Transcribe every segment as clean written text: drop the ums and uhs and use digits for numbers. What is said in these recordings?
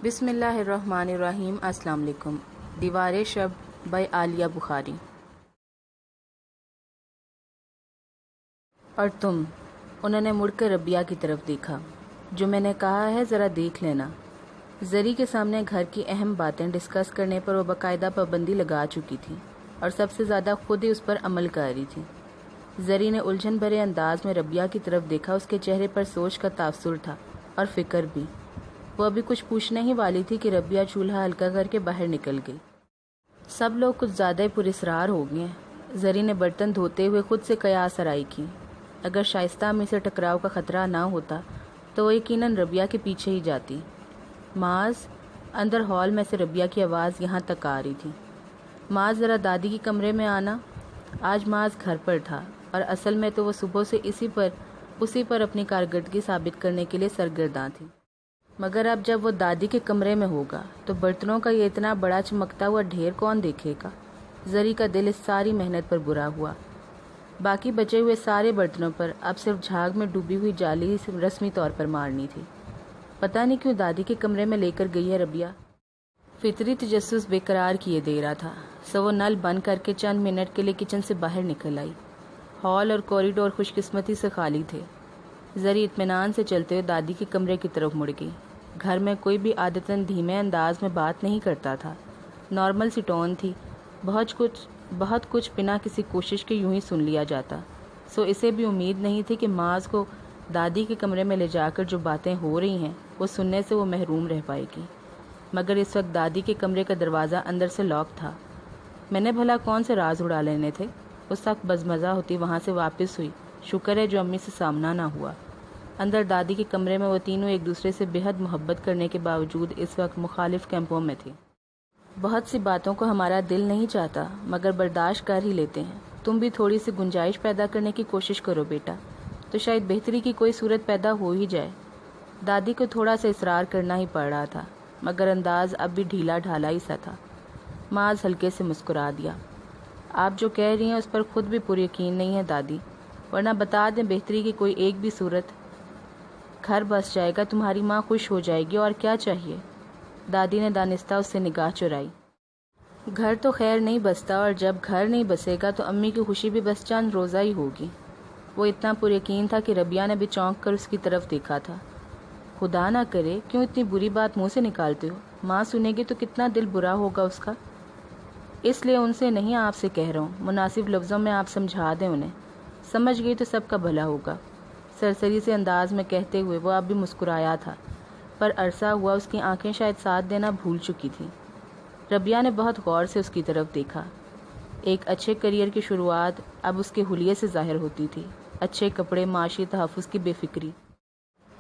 بسم اللہ الرحمن الرحیم۔ السلام علیکم۔ دیوار شب بائی عالیہ بخاری۔ اور تم، انہوں نے مڑ کر ربیہ کی طرف دیکھا۔ جو میں نے کہا ہے ذرا دیکھ لینا۔ زری کے سامنے گھر کی اہم باتیں ڈسکس کرنے پر وہ باقاعدہ پابندی لگا چکی تھی اور سب سے زیادہ خود ہی اس پر عمل کر رہی تھی۔ زری نے الجھن بھرے انداز میں ربیہ کی طرف دیکھا۔ اس کے چہرے پر سوچ کا تاثر تھا اور فکر بھی۔ وہ ابھی کچھ پوچھنے ہی والی تھی کہ ربیہ چولہا ہلکا کر کے باہر نکل گئی۔ سب لوگ کچھ زیادہ ہی پراسرار ہو گئے ہیں۔ زری نے برتن دھوتے ہوئے خود سے قیاس آرائی کی۔ اگر شائستہ امی سے ٹکراؤ کا خطرہ نہ ہوتا تو وہ یقیناً ربیہ کے پیچھے ہی جاتی۔ معاذ، اندر ہال میں سے ربیہ کی آواز یہاں تک آ رہی تھی۔ معاذ، ذرا دادی کے کمرے میں آنا۔ آج معاذ گھر پر تھا اور اصل میں تو وہ صبح سے اسی پر اپنی کارکردگی ثابت کرنے کے لیے سرگرداں تھی، مگر اب جب وہ دادی کے کمرے میں ہوگا تو برتنوں کا یہ اتنا بڑا چمکتا ہوا ڈھیر کون دیکھے گا؟ زری کا دل اس ساری محنت پر برا ہوا۔ باقی بچے ہوئے سارے برتنوں پر اب صرف جھاگ میں ڈوبی ہوئی جالی رسمی طور پر مارنی تھی۔ پتہ نہیں کیوں دادی کے کمرے میں لے کر گئی ہے ربیہ۔ فطری تجسس بے قرار کیے دے رہا تھا، سو وہ نل بند کر کے چند منٹ کے لیے کچن سے باہر نکل آئی۔ ہال اور کوریڈور خوش قسمتی سے خالی تھے۔ زری اطمینان سے چلتے ہوئے دادی کے کمرے کی طرف مڑ گئی۔ گھر میں کوئی بھی عادتاً دھیمے انداز میں بات نہیں کرتا تھا۔ نارمل سی ٹون تھی، بہت کچھ بنا کسی کوشش کے یوں ہی سن لیا جاتا، سو اسے بھی امید نہیں تھی کہ معاذ کو دادی کے کمرے میں لے جا کر جو باتیں ہو رہی ہیں وہ سننے سے وہ محروم رہ پائے گی۔ مگر اس وقت دادی کے کمرے کا دروازہ اندر سے لاک تھا۔ میں نے بھلا کون سے راز اڑا لینے تھے؟ وہ سخت بزمزہ ہوتی وہاں سے واپس ہوئی۔ شکر ہے جو امی سے سامنا نہ ہوا۔ اندر دادی کے کمرے میں وہ تینوں ایک دوسرے سے بے حد محبت کرنے کے باوجود اس وقت مخالف کیمپوں میں تھے۔ بہت سی باتوں کو ہمارا دل نہیں چاہتا مگر برداشت کر ہی لیتے ہیں۔ تم بھی تھوڑی سی گنجائش پیدا کرنے کی کوشش کرو بیٹا، تو شاید بہتری کی کوئی صورت پیدا ہو ہی جائے۔ دادی کو تھوڑا سا اصرار کرنا ہی پڑ رہا تھا مگر انداز اب بھی ڈھیلا ڈھالا ہی سا تھا۔ معاذ ہلکے سے مسکرا دیا۔ آپ جو کہہ رہی ہیں اس پر خود بھی پر یقین نہیں ہے دادی، ورنہ بتا دیں بہتری کی کوئی ایک بھی صورت۔ گھر بس جائے گا، تمہاری ماں خوش ہو جائے گی، اور کیا چاہیے؟ دادی نے دانستہ اس سے نگاہ چرائی۔ گھر تو خیر نہیں بستا، اور جب گھر نہیں بسے گا تو امی کی خوشی بھی بس چند روزہ ہی ہوگی۔ وہ اتنا پر یقین تھا کہ ربیہ نے بھی چونک کر اس کی طرف دیکھا تھا۔ خدا نہ کرے، کیوں اتنی بری بات منہ سے نکالتے ہو؟ ماں سنے گی تو کتنا دل برا ہوگا اس کا۔ اس لیے ان سے نہیں آپ سے کہہ رہا ہوں، مناسب لفظوں میں آپ سمجھا دیں انہیں، سمجھ گئی تو سب کا بھلا ہوگا۔ سرسری سے انداز میں کہتے ہوئے وہ اب بھی مسکرایا تھا، پر عرصہ ہوا اس کی آنکھیں شاید ساتھ دینا بھول چکی تھیں۔ ربیہ نے بہت غور سے اس کی طرف دیکھا۔ ایک اچھے کیریئر کی شروعات اب اس کے حلیے سے ظاہر ہوتی تھی، اچھے کپڑے، معاشی تحفظ کی بے فکری،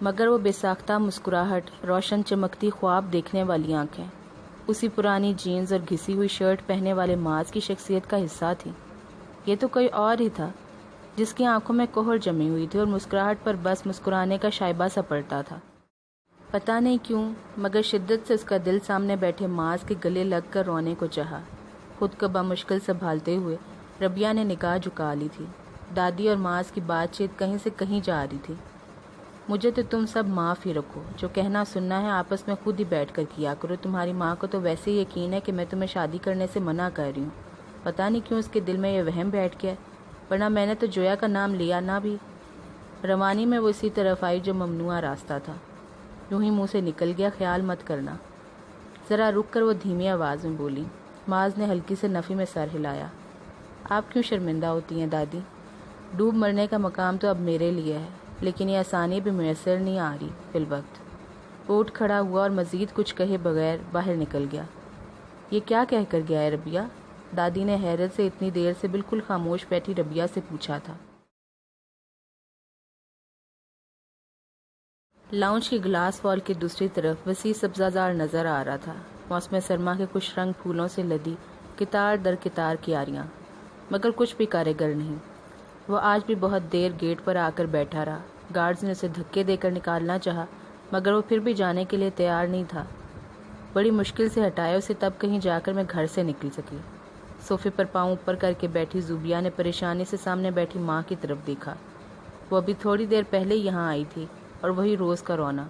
مگر وہ بے ساختہ مسکراہٹ، روشن چمکتی خواب دیکھنے والی آنکھیں اسی پرانی جینز اور گھسی ہوئی شرٹ پہنے والے معاذ کی شخصیت کا حصہ تھی۔ یہ تو کوئی اور ہی تھا جس کی آنکھوں میں کوہر جمی ہوئی تھی اور مسکراہٹ پر بس مسکرانے کا شائبہ سا پڑتا تھا۔ پتہ نہیں کیوں مگر شدت سے اس کا دل سامنے بیٹھے معاذ کے گلے لگ کر رونے کو چاہا۔ خود کو بمشکل سنبھالتے ہوئے ربیہ نے نگاہ جھکا لی تھی۔ دادی اور معاذ کی بات چیت کہیں سے کہیں جا رہی تھی۔ مجھے تو تم سب معاف ہی رکھو، جو کہنا سننا ہے آپس میں خود ہی بیٹھ کر کیا کرو۔ تمہاری ماں کو تو ویسے ہی یقین ہے کہ میں تمہیں شادی کرنے سے منع کر رہی ہوں۔ پتہ نہیں کیوں اس کے دل میں یہ وہم بیٹھ گیا، ورنہ میں نے تو جویا کا نام لیا نہ بھی۔ روانی میں وہ اسی طرف آئی جو ممنوعہ راستہ تھا، یوں ہی منہ سے نکل گیا، خیال مت کرنا۔ ذرا رک کر وہ دھیمی آواز میں بولی۔ معاذ نے ہلکی سے نفی میں سر ہلایا۔ آپ کیوں شرمندہ ہوتی ہیں دادی؟ ڈوب مرنے کا مقام تو اب میرے لیے ہے، لیکن یہ آسانی بھی میسر نہیں آ رہی فی الوقت۔ وہ اٹھ کھڑا ہوا اور مزید کچھ کہے بغیر باہر نکل گیا۔ یہ کیا کہہ کر گیا ہے ربیہ؟ دادی نے حیرت سے اتنی دیر سے بالکل خاموش بیٹھی ربیہ سے پوچھا تھا۔ لاؤنج کی گلاس وال کی دوسری طرف وسیع سبزہ زار نظر آ رہا تھا، موسم سرما کے خوش رنگ پھولوں سے لدی کتار در کتار کیاریاں، مگر کچھ بھی کارگر نہیں۔ وہ آج بھی بہت دیر گیٹ پر آ کر بیٹھا رہا۔ گارڈز نے اسے دھکے دے کر نکالنا چاہا مگر وہ پھر بھی جانے کے لیے تیار نہیں تھا۔ بڑی مشکل سے ہٹایا اسے، تب کہیں جا کر میں گھر سے نکل سکی۔ صوفے پر پاؤں اوپر کر کے بیٹھی زوبیہ نے پریشانی سے سامنے بیٹھی ماں کی طرف دیکھا۔ وہ ابھی تھوڑی دیر پہلے یہاں آئی تھی اور وہی روز کا رونا۔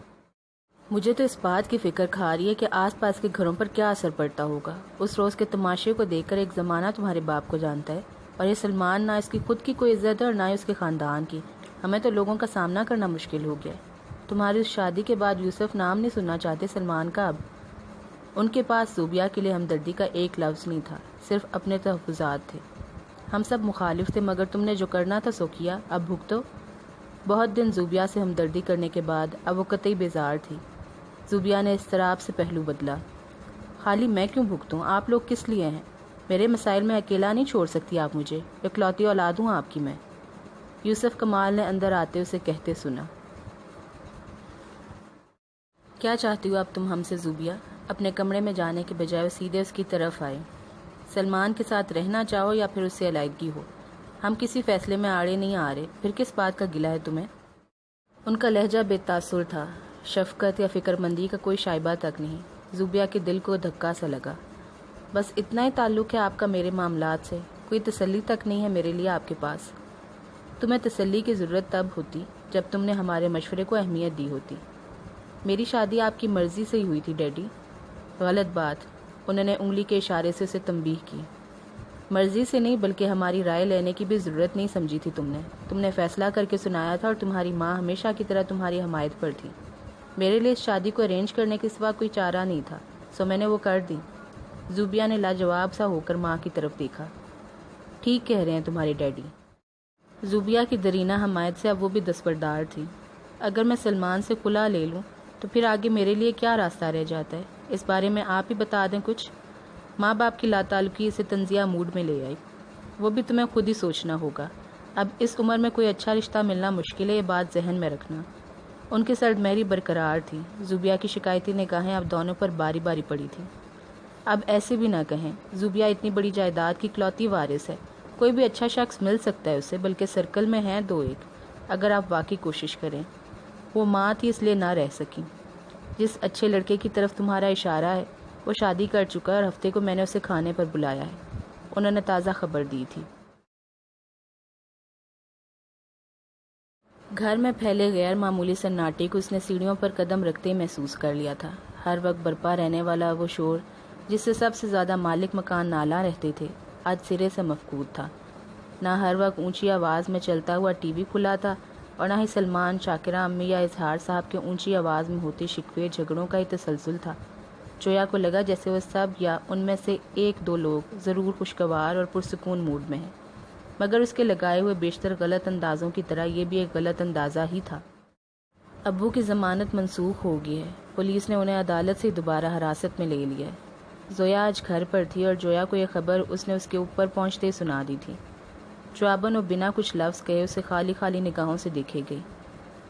مجھے تو اس بات کی فکر کھا رہی ہے کہ آس پاس کے گھروں پر کیا اثر پڑتا ہوگا۔ اس روز کے تماشے کو دیکھ کر ایک زمانہ تمہارے باپ کو جانتا ہے، اور یہ سلمان نہ اس کی خود کی کوئی عزت ہے اور نہ ہی اس کے خاندان کی۔ ہمیں تو لوگوں کا سامنا کرنا مشکل ہو گیا ہے۔ تمہاری اس شادی کے بعد یوسف نام نہیں سننا چاہتے سلمان کا اب۔ ان کے پاس زوبیہ کے لیے ہمدردی کا ایک لفظ نہیں تھا، صرف اپنے تحفظات تھے۔ ہم سب مخالف تھے، مگر تم نے جو کرنا تھا سو کیا، اب بھگتو۔ بہت دن زوبیہ سے ہمدردی کرنے کے بعد اب وہ قطعی بیزار تھی۔ زوبیہ نے اضطراب سے پہلو بدلا۔ خالی میں کیوں بھگتوں؟ آپ لوگ کس لیے ہیں؟ میرے مسائل میں اکیلا نہیں چھوڑ سکتی آپ مجھے، اکلوتی اولاد ہوں آپ کی میں۔ یوسف کمال نے اندر آتے اسے کہتے سنا۔ کیا چاہتی ہو اب تم ہم سے زوبیہ؟ اپنے کمرے میں جانے کے بجائے وہ سیدھے اس کی طرف آئے۔ سلمان کے ساتھ رہنا چاہو یا پھر اس سے علیحدگی ہو، ہم کسی فیصلے میں آڑے نہیں آ رہے، پھر کس بات کا گلہ ہے تمہیں؟ ان کا لہجہ بے تاثر تھا، شفقت یا فکر مندی کا کوئی شائبہ تک نہیں۔ زوبیہ کے دل کو دھکا سا لگا۔ بس اتنا ہی تعلق ہے آپ کا میرے معاملات سے؟ کوئی تسلی تک نہیں ہے میرے لیے آپ کے پاس؟ تمہیں تسلی کی ضرورت تب ہوتی جب تم نے ہمارے مشورے کو اہمیت دی ہوتی۔ میری شادی آپ کی مرضی سے ہی ہوئی تھی ڈیڈی۔ غلط بات۔ انہوں نے انگلی کے اشارے سے اسے تنبیہ کی۔ مرضی سے نہیں، بلکہ ہماری رائے لینے کی بھی ضرورت نہیں سمجھی تھی تم نے فیصلہ کر کے سنایا تھا، اور تمہاری ماں ہمیشہ کی طرح تمہاری حمایت پر تھی۔ میرے لیے اس شادی کو ارینج کرنے کے سوا کوئی چارہ نہیں تھا، سو میں نے وہ کر دی۔ زوبیہ نے لاجواب سا ہو کر ماں کی طرف دیکھا۔ ٹھیک کہہ رہے ہیں تمہارے ڈیڈی۔ زوبیہ کی درینہ حمایت سے اب وہ بھی دستبردار تھی۔ اگر میں سلمان سے خلا لے لوں تو پھر آگے میرے لیے کیا راستہ رہ جاتا ہے؟ اس بارے میں آپ ہی بتا دیں کچھ۔ ماں باپ کی لاتعلقی اسے تنزیہ موڈ میں لے آئی۔ وہ بھی تمہیں خود ہی سوچنا ہوگا۔ اب اس عمر میں کوئی اچھا رشتہ ملنا مشکل ہے، یہ بات ذہن میں رکھنا۔ ان کی سرد مہری برقرار تھی۔ زوبیہ کی شکایتی نگاہیں اب دونوں پر باری باری پڑی تھیں۔ اب ایسے بھی نہ کہیں، زوبیہ اتنی بڑی جائیداد کی اکلوتی وارث ہے، کوئی بھی اچھا شخص مل سکتا ہے اسے، بلکہ سرکل میں ہیں دو ایک، اگر آپ واقعی کوشش کریں۔ وہ ماں تھی اس لیے نہ رہ سکی۔ جس اچھے لڑکے کی طرف تمہارا اشارہ ہے وہ شادی کر چکا ہے، اور ہفتے کو میں نے اسے کھانے پر بلایا ہے، انہوں نے تازہ خبر دی تھی۔ گھر میں پھیلے غیر معمولی سناٹے کو اس نے سیڑھیوں پر قدم رکھتے ہی محسوس کر لیا تھا۔ ہر وقت برپا رہنے والا وہ شور جس سے سب سے زیادہ مالک مکان نالا رہتے تھے، آج سرے سے مفقود تھا۔ نہ ہر وقت اونچی آواز میں چلتا ہوا ٹی وی کھلا تھا، اور نہ ہی سلمان، شاکرہ امی یا اظہار صاحب کے اونچی آواز میں ہوتے شکوے جھگڑوں کا ہی تسلسل تھا۔ جویا کو لگا جیسے وہ سب یا ان میں سے ایک دو لوگ ضرور خوشگوار اور پرسکون موڈ میں ہیں، مگر اس کے لگائے ہوئے بیشتر غلط اندازوں کی طرح یہ بھی ایک غلط اندازہ ہی تھا۔ ابو کی ضمانت منسوخ ہو گئی ہے، پولیس نے انہیں عدالت سے دوبارہ حراست میں لے لیا ہے۔ زویا آج گھر پر تھی، اور جویا کو یہ خبر اس نے اس کے اوپر پہنچتے سنا دی تھی۔ جواباً وہ بنا کچھ لفظ کہے اسے خالی خالی نگاہوں سے دیکھے گئی۔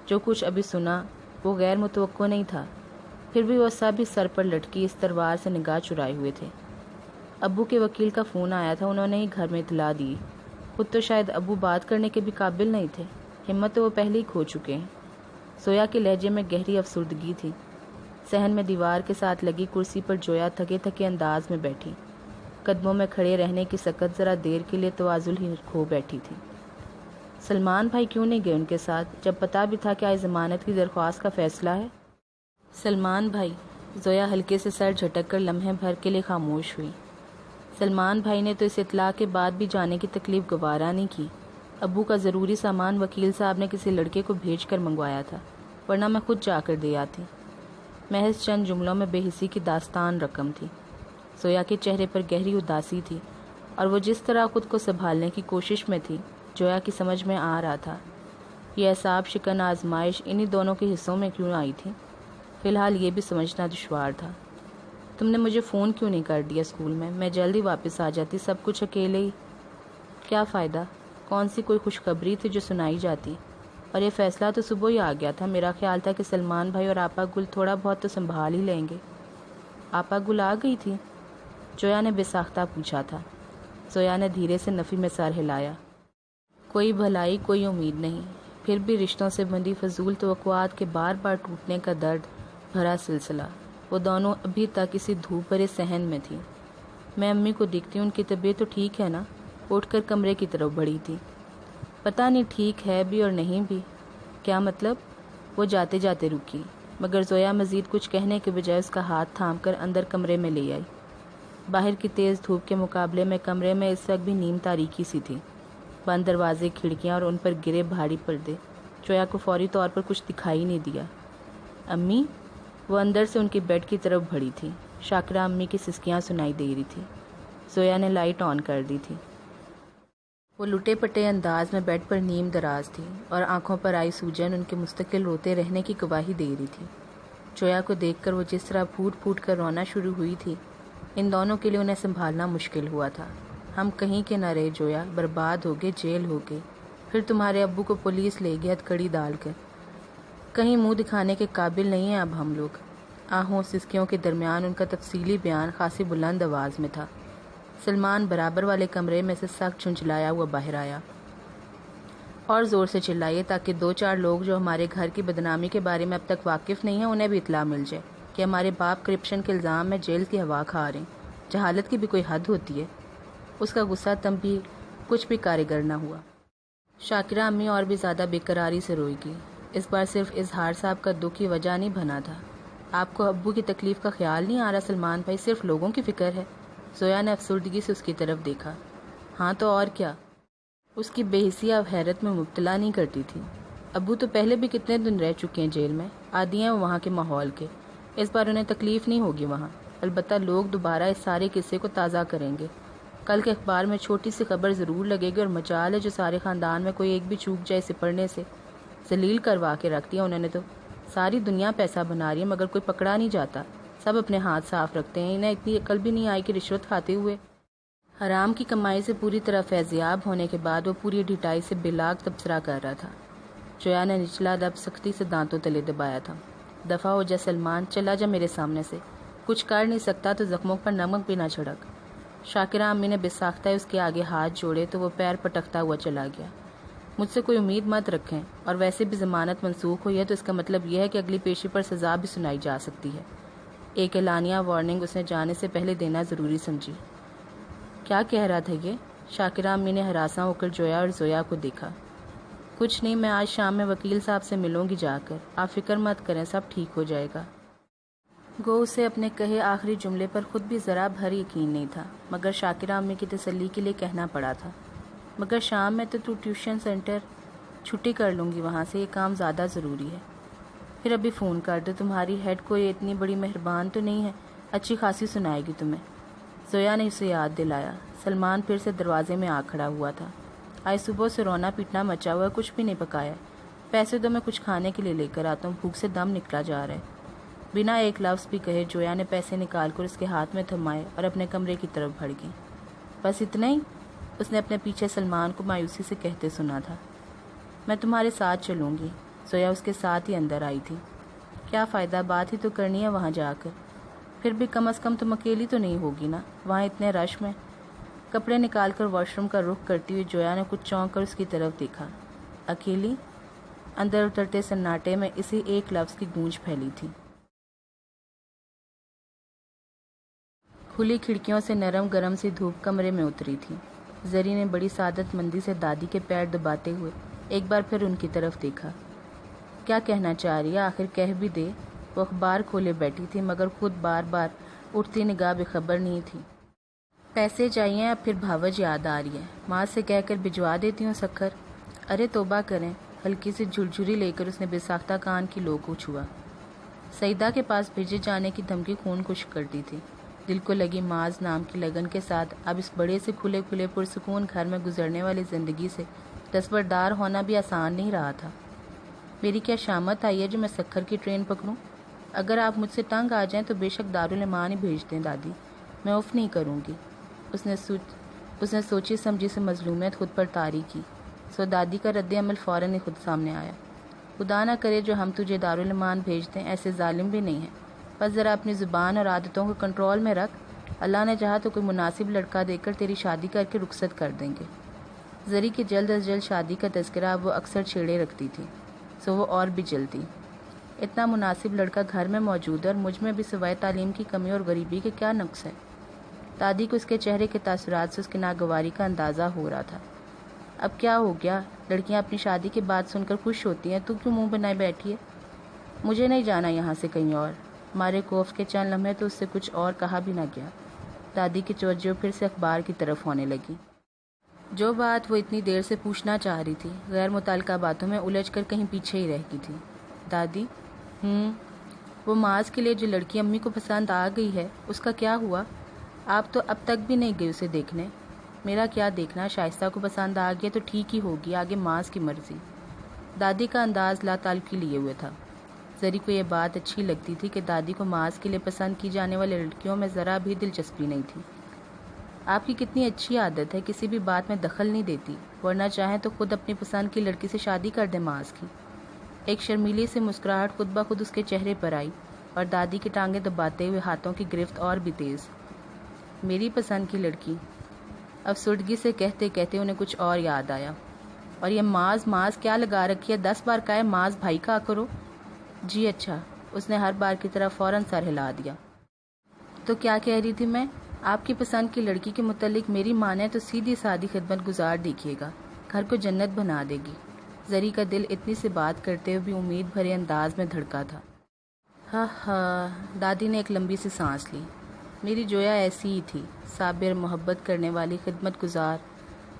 جو کچھ ابھی سنا وہ غیر متوقع نہیں تھا، پھر بھی وہ سب ہی سر پر لٹکی اس تلوار سے نگاہ چرائے ہوئے تھے۔ ابو کے وکیل کا فون آیا تھا، انہوں نے ہی گھر میں اطلاع دی۔ خود تو شاید ابو بات کرنے کے بھی قابل نہیں تھے، ہمت تو وہ پہلے ہی کھو چکے ہیں۔ زویا کے لہجے میں گہری افسردگی تھی۔ صحن میں دیوار کے ساتھ لگی کرسی پر جویا تھکے تھکے انداز میں بیٹھی، قدموں میں کھڑے رہنے کی سکت ذرا دیر کے لیے توازن ہی کھو بیٹھی تھی۔ سلمان بھائی کیوں نہیں گئے ان کے ساتھ، جب پتہ بھی تھا کہ آج ضمانت کی درخواست کا فیصلہ ہے؟ سلمان بھائی؟ زویا ہلکے سے سر جھٹک کر لمحے بھر کے لیے خاموش ہوئی۔ سلمان بھائی نے تو اس اطلاع کے بعد بھی جانے کی تکلیف گوارا نہیں کی۔ ابو کا ضروری سامان وکیل صاحب نے کسی لڑکے کو بھیج کر منگوایا تھا، ورنہ میں خود جا کر دے آتی۔ محض چند جملوں میں بے حسی کی داستان رقم تھی۔ زویا کے چہرے پر گہری اداسی تھی، اور وہ جس طرح خود کو سنبھالنے کی کوشش میں تھی، جویا کی سمجھ میں آ رہا تھا یہ اعصاب شکن آزمائش انہی دونوں کے حصوں میں کیوں آئی تھی۔ فی الحال یہ بھی سمجھنا دشوار تھا۔ تم نے مجھے فون کیوں نہیں کر دیا اسکول میں جلدی واپس آ جاتی، سب کچھ اکیلے ہی۔ کیا فائدہ؟ کون سی کوئی خوشخبری تھی جو سنائی جاتی؟ اور یہ فیصلہ تو صبح ہی آ گیا تھا۔ میرا خیال تھا کہ سلمان بھائی اور آپا گل تھوڑا بہت تو سنبھال ہی لیں گے۔ آپا گل آ گئی تھی؟ جویا نے بے ساختہ پوچھا تھا۔ زویا نے دھیرے سے نفی میں سر ہلایا۔ کوئی بھلائی، کوئی امید نہیں، پھر بھی رشتوں سے بندھی فضول توقعات کے بار بار ٹوٹنے کا درد بھرا سلسلہ۔ وہ دونوں ابھی تک اسی دھوپ بھرے صحن میں تھی۔ میں امی کو دیکھتی ہوں، ان کی طبیعت تو ٹھیک ہے نا؟ اٹھ کر کمرے کی طرف بڑھی تھی۔ پتہ نہیں ٹھیک ہے بھی اور نہیں بھی۔ کیا مطلب؟ وہ جاتے جاتے رکی۔ مگر زویا مزید کچھ کہنے کے بجائے اس کا ہاتھ تھام کر اندر کمرے میں لے آئی۔ باہر کی تیز دھوپ کے مقابلے میں کمرے میں اس وقت بھی نیم تاریکی سی تھی۔ بند دروازے، کھڑکیاں اور ان پر گرے بھاری پردے۔ زویا کو فوری طور پر کچھ دکھائی نہیں دیا۔ امی؟ وہ اندر سے ان کی بیڈ کی طرف بڑھی تھی۔ شاکرہ امی کی سسکیاں سنائی دے رہی تھی۔ زویا نے لائٹ آن کر دی تھی۔ وہ لٹے پٹے انداز میں بیڈ پر نیم دراز تھی اور آنکھوں پر آئی سوجن ان کے مستقل روتے رہنے کی گواہی دے رہی تھی۔ زویا کو دیکھ کر وہ جس طرح پھوٹ پھوٹ کر رونا شروع ہوئی تھی، ان دونوں کے لیے انہیں سنبھالنا مشکل ہوا تھا۔ ہم کہیں کے نہ رہے زویا، برباد ہو گئے، جیل ہو گئے، پھر تمہارے ابو کو پولیس لے گئی ہتھکڑی ڈال کر۔ کہیں منہ دکھانے کے قابل نہیں ہیں اب ہم لوگ۔ آہوں سسکیوں کے درمیان ان کا تفصیلی بیان خاصی بلند آواز میں تھا۔ سلمان برابر والے کمرے میں سے سخت جھنجھلایا ہوا باہر آیا۔ اور زور سے چلائیے تاکہ 2-4 لوگ جو ہمارے گھر کی بدنامی کے بارے میں اب تک واقف نہیں ہیں انہیں بھی اطلاع مل جائے کہ ہمارے باپ کرپشن کے الزام میں جیل کی ہوا کھا رہے ہیں۔ جہالت کی بھی کوئی حد ہوتی ہے۔ اس کا غصہ تم بھی کچھ بھی کارگر نہ ہوا۔ شاکرہ امی اور بھی زیادہ بے قراری سے روئی گئی۔ اس بار صرف اظہار صاحب کا دکھ کی وجہ نہیں بنا تھا۔ آپ کو ابو کی تکلیف کا خیال نہیں آ رہا سلمان بھائی، صرف لوگوں کی فکر ہے؟ زویا نے افسردگی سے اس کی طرف دیکھا۔ ہاں تو اور کیا؟ اس کی بے حسی اب حیرت میں مبتلا نہیں کرتی تھی۔ ابو تو پہلے بھی کتنے دن رہ چکے ہیں جیل میں، عادی ہیں وہاں کے ماحول کے، اس بار انہیں تکلیف نہیں ہوگی وہاں۔ البتہ لوگ دوبارہ اس سارے قصے کو تازہ کریں گے۔ کل کے اخبار میں چھوٹی سی خبر ضرور لگے گی اور مجال ہے جو سارے خاندان میں کوئی ایک بھی چوک جائے اسے پڑھنے سے۔ ذلیل کروا کے رکھ دیا انہوں نے تو۔ ساری دنیا پیسہ بنا رہی ہے مگر کوئی پکڑا نہیں جاتا۔ سب اپنے ہاتھ صاف رکھتے ہیں، انہیں اتنی عقل بھی نہیں آئی کہ رشوت کھاتے ہوئے۔ حرام کی کمائی سے پوری طرح فیضیاب ہونے کے بعد وہ پوری ڈھٹائی سے بلاگ تبصرہ کر رہا تھا۔ زویا نے نچلا لب سختی سے دانتوں تلے دبایا تھا۔ دفع ہو جا سلمان، چلا جا میرے سامنے سے۔ کچھ کر نہیں سکتا تو زخموں پر نمک بھی نہ چھڑک۔ شاکرہ امی نے بے ساختہ اس کے آگے ہاتھ جوڑے تو وہ پیر پٹکتا ہوا چلا گیا۔ مجھ سے کوئی امید مت رکھیں، اور ویسے بھی ضمانت منسوخ ہوئی ہے تو اس کا مطلب یہ ہے کہ اگلی پیشی پر سزا بھی سنائی جا سکتی ہے۔ ایک اعلانیہ وارننگ اس نے جانے سے پہلے دینا ضروری سمجھی۔ کیا کہہ رہا تھا یہ؟ شاکرہ امی نے ہراساں ہو کر جویا اور زویا کو دیکھا۔ کچھ نہیں، میں آج شام میں وکیل صاحب سے ملوں گی جا کر، آپ فکر مت کریں، سب ٹھیک ہو جائے گا۔ گو اسے اپنے کہے آخری جملے پر خود بھی ذرا بھر یقین نہیں تھا، مگر شاکرہ امی کی تسلی کے لیے کہنا پڑا تھا۔ مگر شام میں تو ٹیوشن سینٹر چھٹی کر لوں گی وہاں سے، یہ کام زیادہ ضروری ہے۔ پھر ابھی فون کر دو، تمہاری ہیڈ کو یہ اتنی بڑی مہربان تو نہیں ہے، اچھی خاصی سنائے گی تمہیں۔ زویا نے اسے یاد دلایا۔ سلمان پھر سے دروازے میں آ کھڑا ہوا تھا۔ آج صبح سے رونا پیٹنا مچا ہوا، کچھ بھی نہیں پکایا۔ پیسے دو، میں کچھ کھانے کے لیے لے کر آتا ہوں، بھوک سے دم نکلا جا رہا ہے۔ بنا ایک لفظ بھی کہے زویا نے پیسے نکال کر اس کے ہاتھ میں تھمائے اور اپنے کمرے کی طرف بڑھ گئی۔ بس اتنا ہی؟ اس نے اپنے پیچھے سلمان کو مایوسی سے کہتے سنا تھا۔ میں تمہارے ساتھ چلوں گی۔ زویا اس کے ساتھ ہی اندر آئی تھی۔ کیا فائدہ، بات ہی تو کرنی ہے وہاں جا کر۔ پھر بھی کم از کم تم اکیلی تو نہیں ہوگی نا وہاں اتنے رش میں؟ کپڑے نکال کر واش روم کا رخ کرتی ہوئی زویا نے کچھ چونک کر اس کی طرف دیکھا۔ اکیلی؟ اندر اترتے سناٹے میں اسی ایک لفظ کی گونج پھیلی تھی۔ کھلی کھڑکیوں سے نرم گرم سی دھوپ کمرے میں اتری تھی۔ زری نے بڑی سعادت مندی سے دادی کے پیر دباتے ہوئے ایک بار پھر ان کی طرف دیکھا۔ کیا کہنا چاہ رہی ہے؟ آخر کہہ بھی دے۔ وہ اخبار کھولے بیٹھی تھی مگر خود بار بار اٹھتی نگاہ بے خبر نہیں تھی۔ پیسے چاہیے، اب پھر بھاوج یاد آ رہی ہے، ماں سے کہہ کر بھجوا دیتی ہوں سکھر۔ ارے توبہ کریں، ہلکی سی جھرجھری لے کر اس نے بے ساختہ کان کی لو کو چھوا۔ سعیدہ کے پاس بھیجے جانے کی دھمکی خون خشک کرتی تھی۔ دل کو لگی معاذ نام کی لگن کے ساتھ اب اس بڑے سے کھلے کھلے پرسکون گھر میں گزرنے والی زندگی سے دستبردار ہونا بھی آسان نہیں رہا تھا۔ میری کیا شامت آئی ہے جو میں سکھر کی ٹرین پکڑوں؟ اگر آپ مجھ سے تنگ آ جائیں تو بے شک دارالایمان ہی بھیج دیں دادی، میں اف نہیں کروں گی۔ اس نے سوچی سمجھی سے مظلومیت خود پر طاری کی، سو دادی کا رد عمل فوراً ہی خود سامنے آیا۔ خدا نہ کرے جو ہم تجھے دارالایمان بھیج دیں، ایسے ظالم بھی نہیں ہیں، بس ذرا اپنی زبان اور عادتوں کو کنٹرول میں رکھ، اللہ نے چاہا تو کوئی مناسب لڑکا دے کر تیری شادی کر کے رخصت کر دیں گے۔ زری کی جلد از جلد شادی کا تذکرہ اب وہ اکثر چھیڑے رکھتی تھی، سو وہ اور بھی جلتی۔ اتنا مناسب لڑکا گھر میں موجود ہے اور مجھ میں بھی سوائے تعلیم کی کمی اور غریبی کے کیا نقص ہے؟ دادی کو اس کے چہرے کے تاثرات سے اس کی ناگواری کا اندازہ ہو رہا تھا۔ اب کیا ہو گیا؟ لڑکیاں اپنی شادی کی بات سن کر خوش ہوتی ہیں، تو کیوں منہ بنائے بیٹھی ہے؟ مجھے نہیں جانا یہاں سے کہیں اور۔ مارے خوف کے چند لمحے تو اس سے کچھ اور کہا بھی نہ گیا۔ دادی کی توجہ پھر سے اخبار کی طرف ہونے لگی۔ جو بات وہ اتنی دیر سے پوچھنا چاہ رہی تھی غیر متعلقہ باتوں میں الجھ کر کہیں پیچھے ہی رہ گئی تھی۔ دادی، وہ معاذ کے لیے جو لڑکی امی کو پسند آ گئی ہے اس کا کیا ہوا؟ آپ تو اب تک بھی نہیں گئے اسے دیکھنے۔ میرا کیا دیکھنا، شائستہ کو پسند آ گیا تو ٹھیک ہی ہوگی، آگے معاذ کی مرضی۔ دادی کا انداز لا تعلقی لیے ہوئے تھا۔ زری کو یہ بات اچھی لگتی تھی کہ دادی کو معاذ کے لیے پسند کی جانے والی لڑکیوں میں ذرا بھی دلچسپی نہیں تھی۔ آپ کی کتنی اچھی عادت ہے، کسی بھی بات میں دخل نہیں دیتی، ورنہ چاہیں تو خود اپنی پسند کی لڑکی سے شادی کر دیں معاذ کی۔ ایک شرمیلی سی مسکراہٹ خود بخود اس کے چہرے پر آئی اور دادی کی ٹانگیں دباتے ہوئے ہاتھوں کی گرفت اور بھی تیز۔ میری پسند کی لڑکی؟ افسردگی سے کہتے کہتے انہیں کچھ اور یاد آیا۔ اور یہ معاذ کیا لگا رکھی ہے؟ 10 بار کہے معاذ بھائی کا کرو۔ جی اچھا، اس نے ہر بار کی طرح فوراً سر ہلا دیا۔ تو کیا کہہ رہی تھی میں؟ آپ کی پسند کی لڑکی کے متعلق میری ماں نے تو سیدھی سادی خدمت گزار دیکھیے گا، گھر کو جنت بنا دے گی۔ زری کا دل اتنی سی بات کرتے ہوئے بھی امید بھرے انداز میں دھڑکا تھا۔ ہاں، دادی نے ایک لمبی سی سانس لی۔ میری جویا ایسی ہی تھی، صابر، محبت کرنے والی، خدمت گزار۔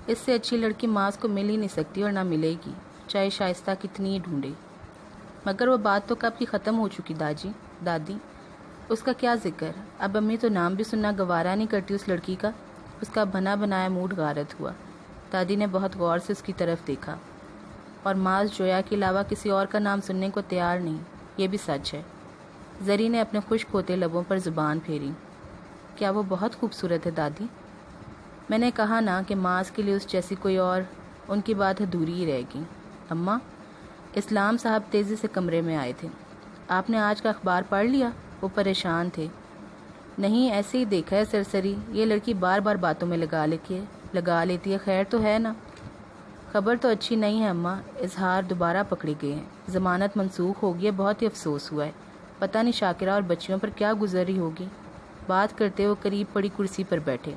اس سے اچھی لڑکی معاذ کو مل ہی نہیں سکتی اور نہ ملے گی، چاہے شائستہ کتنی ہی ڈھونڈے۔ مگر وہ بات تو کب کی ختم ہو چکی دادی، اس کا کیا ذکر؟ اب امی تو نام بھی سننا گوارا نہیں کرتی اس لڑکی کا۔ اس کا بنا بنایا موڈ غارت ہوا۔ دادی نے بہت غور سے اس کی طرف دیکھا۔ اور معاذ جویا کے علاوہ کسی اور کا نام سننے کو تیار نہیں، یہ بھی سچ ہے۔ زری نے اپنے خشک ہوتے لبوں پر زبان پھیری۔ کیا وہ بہت خوبصورت ہے دادی؟ میں نے کہا نا کہ معاذ کے لیے اس جیسی کوئی اور، ان کی بات ادھوری ہی رہے گی۔ اماں، اسلام صاحب تیزی سے کمرے میں آئے تھے۔ آپ نے آج کا اخبار پڑھ لیا؟ وہ پریشان تھے۔ نہیں، ایسے ہی دیکھا ہے سرسری، یہ لڑکی بار بار باتوں میں لگا لیتی ہے، خیر تو ہے نا؟ خبر تو اچھی نہیں ہے اماں، اظہار دوبارہ پکڑے گئے ہیں، ضمانت منسوخ ہو گئی ہے، بہت ہی افسوس ہوا ہے، پتہ نہیں شاکرہ اور بچیوں پر کیا گزر رہی ہوگی۔ بات کرتے وہ قریب پڑی کرسی پر بیٹھے۔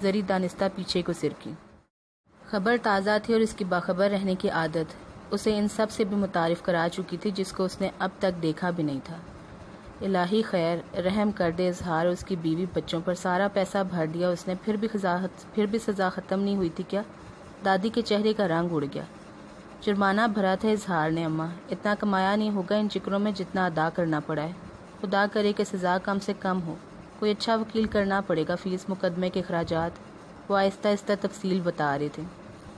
زری دانستہ پیچھے کو سرکی۔ خبر تازہ تھی اور اس کی باخبر رہنے کی عادت اسے ان سب سے بھی متعارف کرا چکی تھی جس کو اس نے اب تک دیکھا بھی نہیں تھا۔ الہی خیر رحم کر دے، اظہار اور اس کی بیوی بچوں پر سارا پیسہ بھر دیا اس نے، پھر بھی سزا ختم نہیں ہوئی تھی کیا؟ دادی کے چہرے کا رنگ اڑ گیا۔ جرمانہ بھرا تھا اظہار نے اماں، اتنا کمایا نہیں ہوگا ان چکروں میں جتنا ادا کرنا پڑا ہے، خدا کرے کہ سزا کم سے کم ہو، کوئی اچھا وکیل کرنا پڑے گا، فیس مقدمے کے اخراجات۔ وہ آہستہ آہستہ تفصیل بتا رہے تھے۔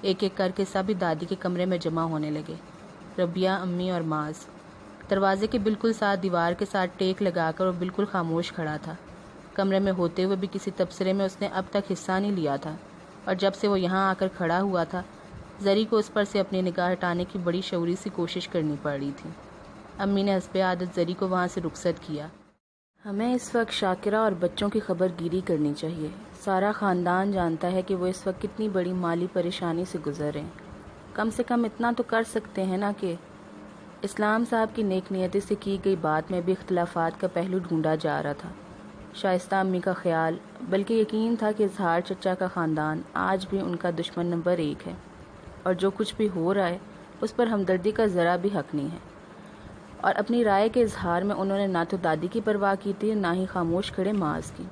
ایک ایک کر کے سبھی دادی کے کمرے میں جمع ہونے لگے، ربیہ، امی اور معاذ۔ دروازے کے بالکل ساتھ دیوار کے ساتھ ٹیک لگا کر وہ بالکل خاموش کھڑا تھا۔ کمرے میں ہوتے ہوئے بھی کسی تبصرے میں اس نے اب تک حصہ نہیں لیا تھا، اور جب سے وہ یہاں آ کر کھڑا ہوا تھا زری کو اس پر سے اپنی نگاہ ہٹانے کی بڑی شعوری سی کوشش کرنی پڑ رہی تھی۔ امی نے حسب عادت زری کو وہاں سے رخصت کیا۔ ہمیں اس وقت شاکرہ اور بچوں کی خبر گیری کرنی چاہیے۔ سارا خاندان جانتا ہے کہ وہ اس وقت کتنی بڑی مالی پریشانی سے گزر رہے ہیں۔ کم سے کم اتنا تو کر سکتے ہیں نا کہ… اسلام صاحب کی نیک نیتی سے کی گئی بات میں بھی اختلافات کا پہلو ڈھونڈا جا رہا تھا۔ شائستہ امی کا خیال، بلکہ یقین تھا کہ اظہار چچا کا خاندان آج بھی ان کا دشمن نمبر 1 ہے، اور جو کچھ بھی ہو رہا ہے اس پر ہمدردی کا ذرا بھی حق نہیں ہے۔ اور اپنی رائے کے اظہار میں انہوں نے نہ تو دادی کی پرواہ کی تھی، نہ ہی خاموش کھڑے معاذ کی۔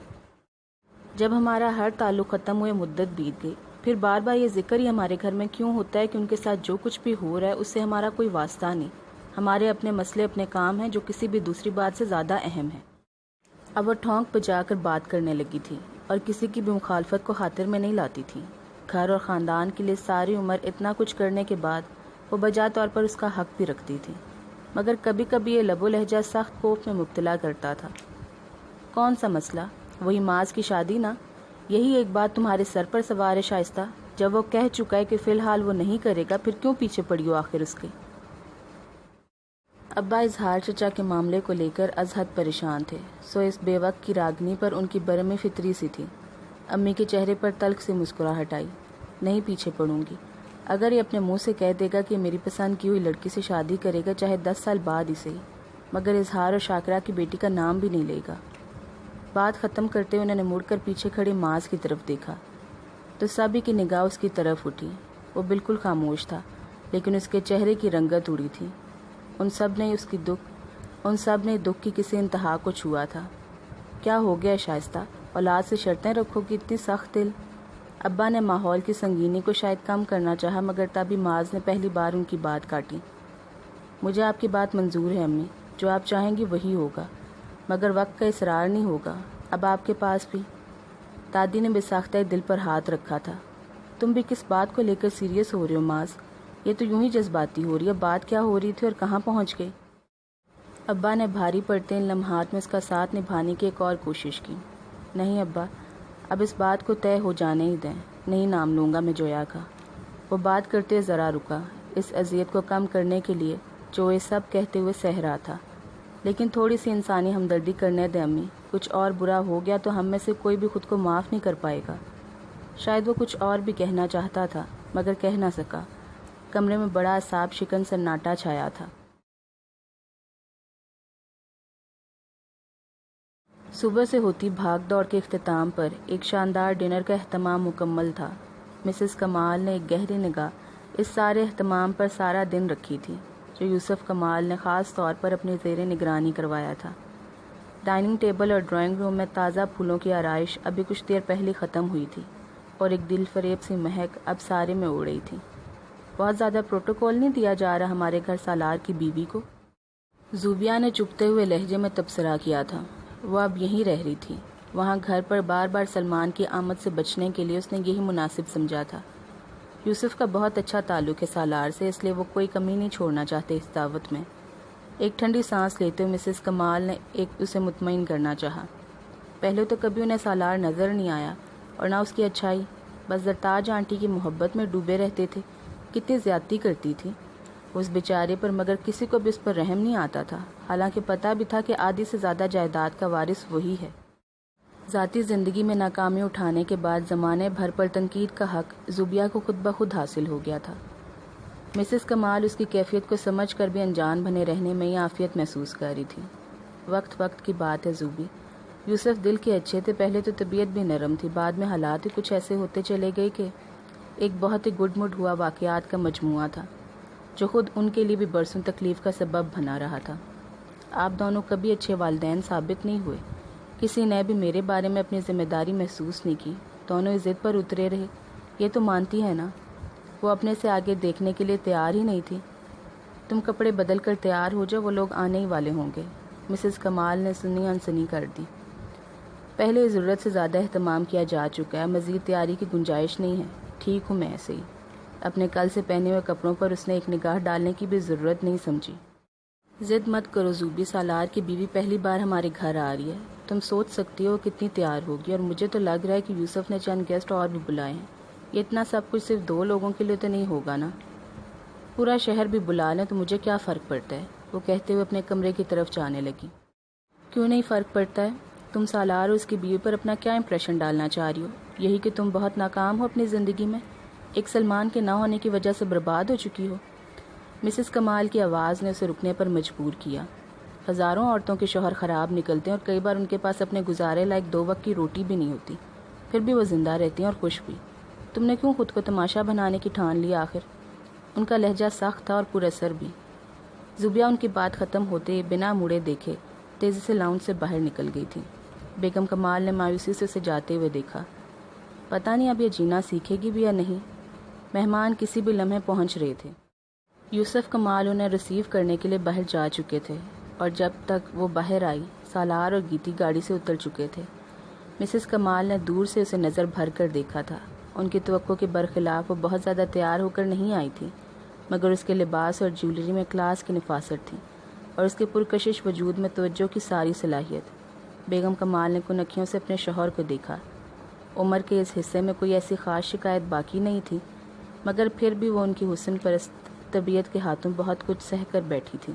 جب ہمارا ہر تعلق ختم ہوئے مدت بیت گئی، پھر بار بار یہ ذکر ہی ہمارے گھر میں کیوں ہوتا ہے کہ ان کے ساتھ جو کچھ بھی ہو رہا ہے اس سے ہمارا کوئی واسطہ نہیں، ہمارے اپنے مسئلے، اپنے کام ہیں جو کسی بھی دوسری بات سے زیادہ اہم ہیں۔ اب وہ ٹھونک بجا کر بات کرنے لگی تھی اور کسی کی بھی مخالفت کو خاطر میں نہیں لاتی تھی۔ گھر اور خاندان کے لیے ساری عمر اتنا کچھ کرنے کے بعد وہ بجا طور پر اس کا حق بھی رکھتی تھی، مگر کبھی کبھی یہ لب و لہجہ سخت خوف میں مبتلا کرتا تھا۔ کون سا مسئلہ؟ وہی معاذ کی شادی نا؟ یہی ایک بات تمہارے سر پر سوار ہے شائستہ؟ جب وہ کہہ چکا ہے کہ فی الحال وہ نہیں کرے گا، پھر کیوں پیچھے پڑی ہو آخر اس کے؟ ابا اظہار چچا کے معاملے کو لے کر از حد پریشان تھے، سو اس بے وقت کی راگنی پر ان کی برہمی فطری سی تھی۔ امی کے چہرے پر تلخ سی مسکراہٹ آئی۔ نہیں پیچھے پڑوں گی، اگر یہ اپنے منہ سے کہہ دے گا کہ میری پسند کی ہوئی لڑکی سے شادی کرے گا، چاہے 10 سال بعد ہی صحیح، مگر اظہار اور شاکرہ کی بیٹی کا نام بھی نہیں لے گا۔ بات ختم کرتے انہوں نے مڑ کر پیچھے کھڑے معاذ کی طرف دیکھا تو سبھی کی نگاہ اس کی طرف اٹھی۔ وہ بالکل خاموش تھا، لیکن اس کے چہرے کی رنگت اڑی تھی۔ ان سب نے اس کی دکھ ان سب نے دکھ کی کسی انتہا کو چھوا تھا۔ کیا ہو گیا شائستہ، اولاد سے شرطیں رکھو گی اتنی سخت دل؟ ابا نے ماحول کی سنگینی کو شاید کم کرنا چاہا، مگر تبھی معاذ نے پہلی بار ان کی بات کاٹی۔ مجھے آپ کی بات منظور ہے امی، جو آپ چاہیں گی وہی ہوگا، مگر وقت کا اصرار نہیں ہوگا اب آپ کے پاس بھی۔ دادی نے بساختہ دل پر ہاتھ رکھا تھا۔ تم بھی کس بات کو لے کر سیریس ہو رہے ہو معاذ؟ یہ تو یوں ہی جذباتی ہو رہی ہے، بات کیا ہو رہی تھی اور کہاں پہنچ گئی؟ ابا نے بھاری پڑتے ان لمحات میں اس کا ساتھ نبھانے کی ایک اور کوشش کی۔ نہیں ابا، اب اس بات کو طے ہو جانے ہی دیں، نہیں نام لوں گا میں جویا کا۔ وہ بات کرتے ذرا رکا، اس اذیت کو کم کرنے کے لیے جو یہ سب کہتے ہوئے سہ رہا تھا۔ لیکن تھوڑی سی انسانی ہمدردی کرنے دیں امی، کچھ اور برا ہو گیا تو ہم میں سے کوئی بھی خود کو معاف نہیں کر پائے گا۔ شاید وہ کچھ اور بھی کہنا چاہتا تھا مگر کہہ نہ سکا۔ کمرے میں بڑا اعصاب شکن سناٹا چھایا تھا۔ صبح سے ہوتی بھاگ دوڑ کے اختتام پر ایک شاندار ڈنر کا اہتمام مکمل تھا۔ مسز کمال نے ایک گہری نگاہ اس سارے اہتمام پر سارا دن رکھی تھی، جو یوسف کمال نے خاص طور پر اپنی زیر نگرانی کروایا تھا۔ ڈائننگ ٹیبل اور ڈرائنگ روم میں تازہ پھولوں کی آرائش ابھی کچھ دیر پہلے ختم ہوئی تھی اور ایک دل فریب سی مہک اب سارے میں اڑ رہی تھی۔ بہت زیادہ پروٹوکول نہیں دیا جا رہا ہمارے گھر سالار کی بیوی کو؟ زوبیہ نے چپتے ہوئے لہجے میں تبصرہ کیا تھا۔ وہ اب یہیں رہ رہی تھی، وہاں گھر پر بار بار سلمان کی آمد سے بچنے کے لیے اس نے یہی مناسب سمجھا تھا۔ یوسف کا بہت اچھا تعلق ہے سالار سے، اس لیے وہ کوئی کمی نہیں چھوڑنا چاہتے اس دعوت میں۔ ایک ٹھنڈی سانس لیتے ہوئے مسز کمال نے اسے مطمئن کرنا چاہا۔ پہلے تو کبھی انہیں سالار نظر نہیں آیا اور نہ اس کی اچھائی، بس زرتاج آنٹی کی محبت میں ڈوبے رہتے تھے۔ کتنی زیادتی کرتی تھی اس بیچارے پر، مگر کسی کو بھی اس پر رحم نہیں آتا تھا، حالانکہ پتہ بھی تھا کہ آدھی سے زیادہ جائیداد کا وارث وہی ہے۔ ذاتی زندگی میں ناکامی اٹھانے کے بعد زمانے بھر پر تنقید کا حق زوبیہ کو خود بخود حاصل ہو گیا تھا۔ مسز کمال اس کی کیفیت کو سمجھ کر بھی انجان بنے رہنے میں ہی عافیت محسوس کر رہی تھی۔ وقت کی بات ہے زوبی، یوسف دل کے اچھے تھے، پہلے تو طبیعت بھی نرم تھی، بعد میں حالات ہی کچھ ایسے ہوتے چلے گئے کہ ایک بہت ہی گڈ مڈ ہوا واقعات کا مجموعہ تھا، جو خود ان کے لیے بھی برسوں تکلیف کا سبب بنا رہا تھا۔ آپ دونوں کبھی اچھے والدین ثابت نہیں ہوئے، کسی نے بھی میرے بارے میں اپنی ذمہ داری محسوس نہیں کی، دونوں ضد پر اترے رہے، یہ تو مانتی ہے نا؟ وہ اپنے سے آگے دیکھنے کے لیے تیار ہی نہیں تھی۔ تم کپڑے بدل کر تیار ہو جاؤ، وہ لوگ آنے ہی والے ہوں گے، مسز کمال نے سنی انسنی کر دی۔ پہلے ضرورت سے زیادہ اہتمام کیا جا چکا ہے، مزید تیاری کی گنجائش نہیں ہے، ٹھیک ہوں میں ایسے ہی۔ اپنے کل سے پہنے ہوئے کپڑوں پر اس نے ایک نگاہ ڈالنے کی بھی ضرورت نہیں سمجھی۔ ضد مت کرو زوبی، سالار کی بیوی پہلی بار ہمارے گھر آ رہی ہے، تم سوچ سکتی ہو کتنی تیار ہوگی، اور مجھے تو لگ رہا ہے کہ یوسف نے چند گیسٹ اور بھی بلائے ہیں، یہ اتنا سب کچھ صرف 2 لوگوں کے لیے تو نہیں ہوگا نا؟ پورا شہر بھی بلا لیں تو مجھے کیا فرق پڑتا ہے، وہ کہتے ہوئے اپنے کمرے کی طرف جانے لگی۔ کیوں نہیں فرق پڑتا ہے؟ تم سالار اور اس کی بیوی پر اپنا کیا امپریشن ڈالنا چاہ رہی ہو؟ یہی کہ تم بہت ناکام ہو اپنی زندگی میں، ایک سلمان کے نہ ہونے کی وجہ سے برباد ہو چکی ہو۔ مسز کمال کی آواز نے اسے رکنے پر مجبور کیا۔ ہزاروں عورتوں کے شوہر خراب نکلتے ہیں اور کئی بار ان کے پاس اپنے گزارے لائق 2 وقت کی روٹی بھی نہیں ہوتی، پھر بھی وہ زندہ رہتی ہیں اور خوش بھی۔ تم نے کیوں خود کو تماشا بنانے کی ٹھان لیا آخر؟ ان کا لہجہ سخت تھا اور پر اثر بھی۔ زوبیہ ان کی بات ختم ہوتے بنا مڑے دیکھے تیزی سے لاؤنج سے باہر نکل گئی تھی۔ بیگم کمال نے مایوسی سے اسے جاتے ہوئے دیکھا۔ پتہ نہیں اب یہ جینا سیکھے گی بھی یا نہیں۔ مہمان کسی بھی لمحے پہنچ رہے تھے۔ یوسف کمال انہیں ریسیو کرنے کے لیے باہر جا چکے تھے، اور جب تک وہ باہر آئی سالار اور گیتی گاڑی سے اتر چکے تھے۔ مسز کمال نے دور سے اسے نظر بھر کر دیکھا تھا۔ ان کی توقع کے برخلاف وہ بہت زیادہ تیار ہو کر نہیں آئی تھی، مگر اس کے لباس اور جیولری میں کلاس کی نفاست تھی، اور اس کے پرکشش وجود میں توجہ کی ساری صلاحیت۔ بیگم کمال نے کنکھیوں سے اپنے شوہر کو دیکھا۔ عمر کے اس حصے میں کوئی ایسی خاص شکایت باقی نہیں تھی، مگر پھر بھی وہ ان کی حسن پرست طبیعت کے ہاتھوں بہت کچھ سہ کر بیٹھی تھی۔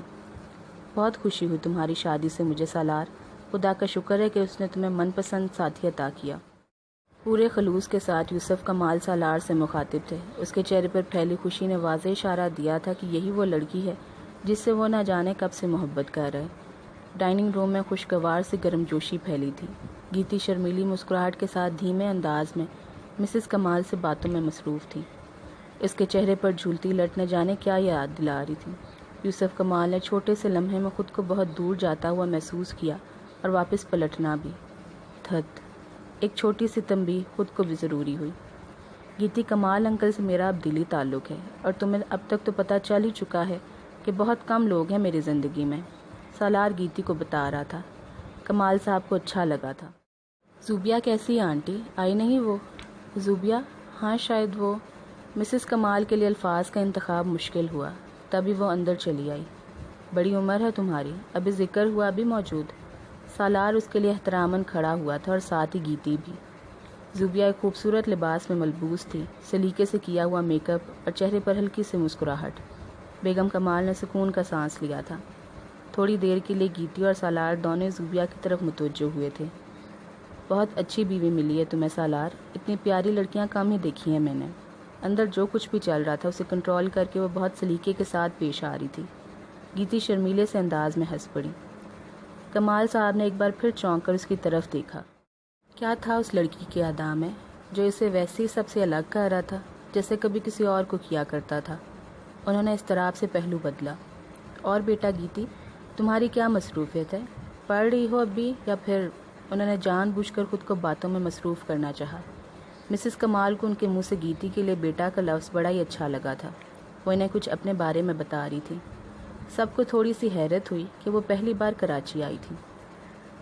بہت خوشی ہوئی تمہاری شادی سے مجھے سالار، خدا کا شکر ہے کہ اس نے تمہیں من پسند ساتھی عطا کیا۔ پورے خلوص کے ساتھ یوسف کمال سالار سے مخاطب تھے۔ اس کے چہرے پر پھیلی خوشی نے واضح اشارہ دیا تھا کہ یہی وہ لڑکی ہے جس سے وہ نہ جانے کب سے محبت کر رہے۔ ڈائننگ روم میں خوشگوار سی گرم جوشی پھیلی تھی۔ گیتی شرمیلی مسکراہٹ کے ساتھ دھیمے انداز میں مسز کمال سے باتوں میں مصروف تھی۔ اس کے چہرے پر جھولتی لٹ نہ جانے کیا یاد دلا رہی تھی۔ یوسف کمال نے چھوٹے سے لمحے میں خود کو بہت دور جاتا ہوا محسوس کیا اور واپس پلٹنا بھی۔ دھت، ایک چھوٹی سی تنبیہ خود کو بھی ضروری ہوئی۔ گیتی، کمال انکل سے میرا اب دلی تعلق ہے اور تمہیں اب تک تو پتہ چل ہی چکا ہے کہ بہت کم لوگ ہیں میری زندگی میں، سالار گیتی کو بتا رہا تھا۔ کمال صاحب کو اچھا لگا تھا۔ زوبیہ کیسی ہے آنٹی؟ آئی نہیں وہ؟ زوبیہ؟ ہاں شاید وہ۔ مسز کمال کے لیے الفاظ کا انتخاب مشکل ہوا، تبھی وہ اندر چلی آئی۔ بڑی عمر ہے تمہاری، ابھی ذکر ہوا بھی موجود۔ سالار اس کے لیے احتراماً کھڑا ہوا تھا اور ساتھ ہی گیتی بھی۔ زوبیہ ایک خوبصورت لباس میں ملبوس تھی، سلیقے سے کیا ہوا میک اپ اور چہرے پر ہلکی سی مسکراہٹ۔ بیگم کمال نے سکون کا سانس لیا تھا۔ تھوڑی دیر کے لیے گیتی اور سالار دونوں زوبیہ کی طرف متوجہ ہوئے تھے۔ بہت اچھی بیوی ملی ہے تمہیں سالار، اتنی پیاری لڑکیاں کم ہی دیکھی ہیں میں نے۔ اندر جو کچھ بھی چل رہا تھا اسے کنٹرول کر کے وہ بہت سلیقے کے ساتھ پیش آ رہی تھی۔ گیتی شرمیلے سے انداز میں ہنس پڑی۔ کمال صاحب نے ایک بار پھر چونک کر اس کی طرف دیکھا۔ کیا تھا اس لڑکی کے ادا میں جو اسے ویسے ہی سب سے الگ کر رہا تھا جیسے کبھی کسی اور کو کیا کرتا تھا؟ انہوں نے اضطراب سے پہلو بدلا۔ اور بیٹا گیتی، تمہاری کیا مصروفیت ہے؟ پڑھ رہی ہو اب بھی یا پھر؟ انہوں نے جان بوجھ کر خود کو باتوں میں مصروف کرنا چاہا۔ مسز کمال کو ان کے منہ سے گیتی کے لیے بیٹا کا لفظ بڑا ہی اچھا لگا تھا۔ وہ انہیں کچھ اپنے بارے میں بتا رہی تھی۔ سب کو تھوڑی سی حیرت ہوئی کہ وہ پہلی بار کراچی آئی تھی۔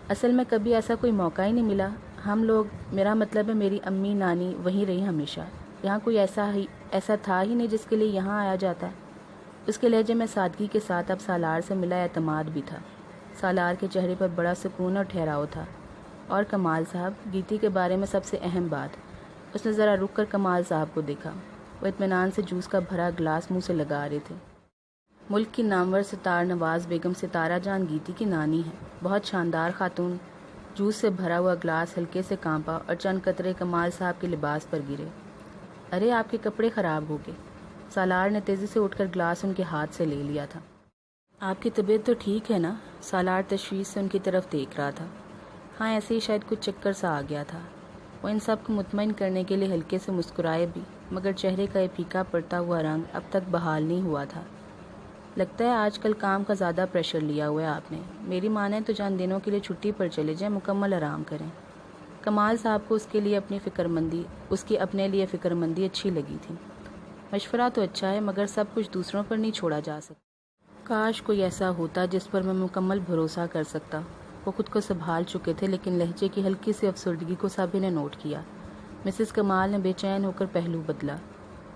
اصل میں کبھی ایسا کوئی موقع ہی نہیں ملا۔ ہم لوگ، میرا مطلب ہے میری امی نانی وہیں رہی ہمیشہ، یہاں کوئی ایسا تھا ہی نہیں جس کے لیے یہاں آیا جاتا ہے۔ اس کے لہجے میں سادگی کے ساتھ اب سالار سے ملا اعتماد بھی تھا۔ سالار کے چہرے پر بڑا سکون اور ٹھہراؤ تھا۔ اور کمال صاحب، گیتی کے بارے میں سب سے اہم بات۔ اس نے ذرا رک کر کمال صاحب کو دیکھا۔ وہ اطمینان سے جوس کا بھرا گلاس منہ سے لگا رہے تھے۔ ملک کی نامور ستار نواز بیگم ستارہ جان گیتی کی نانی ہے، بہت شاندار خاتون۔ جوس سے بھرا ہوا گلاس ہلکے سے کانپا اور چند قطرے کمال صاحب کے لباس پر گرے۔ ارے آپ کے کپڑے خراب ہو گئے۔ سالار نے تیزی سے اٹھ کر گلاس ان کے ہاتھ سے لے لیا تھا۔ آپ کی طبیعت تو ٹھیک ہے نا؟ سالار تشویش سے ان کی طرف دیکھ رہا تھا۔ ہاں ایسے ہی شاید کچھ چکر سا آ گیا تھا۔ وہ ان سب کو مطمئن کرنے کے لیے ہلکے سے مسکرائے بھی، مگر چہرے کا یہ پھیکا پڑتا ہوا رنگ اب تک بحال نہیں ہوا تھا۔ لگتا ہے آج کل کام کا زیادہ پریشر لیا ہوا ہے آپ نے۔ میری مانیں تو چند دنوں کے لیے چھٹی پر چلے جائیں، مکمل آرام کریں۔ کمال صاحب کو اس کی اپنے لیے فکر مندی اچھی لگی تھی۔ مشورہ تو اچھا ہے مگر سب کچھ دوسروں پر نہیں چھوڑا جا سکتا۔ کاش کوئی ایسا ہوتا جس پر میں مکمل بھروسہ کر سکتا۔ وہ خود کو سنبھال چکے تھے لیکن لہجے کی ہلکی سی افسردگی کو سبھی نے نوٹ کیا۔ مسز کمال نے بے چین ہو کر پہلو بدلا۔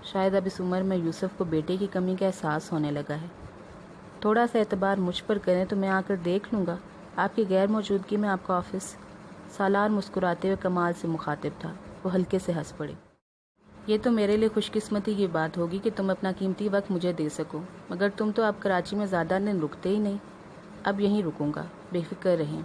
شاید اب اس عمر میں یوسف کو بیٹے کی کمی کا احساس ہونے لگا ہے۔ تھوڑا سا اعتبار مجھ پر کریں تو میں آ کر دیکھ لوں گا آپ کی غیر موجودگی میں آپ کا آفس۔ سالار مسکراتے ہوئے کمال سے مخاطب تھا۔ وہ ہلکے سے ہنس پڑے۔ یہ تو میرے لیے خوش قسمتی کی بات ہوگی کہ تم اپنا قیمتی وقت مجھے دے سکو، مگر تم تو اب کراچی میں زیادہ دن رکتے ہی نہیں۔ اب یہیں رکوں گا، بے فکر رہیں۔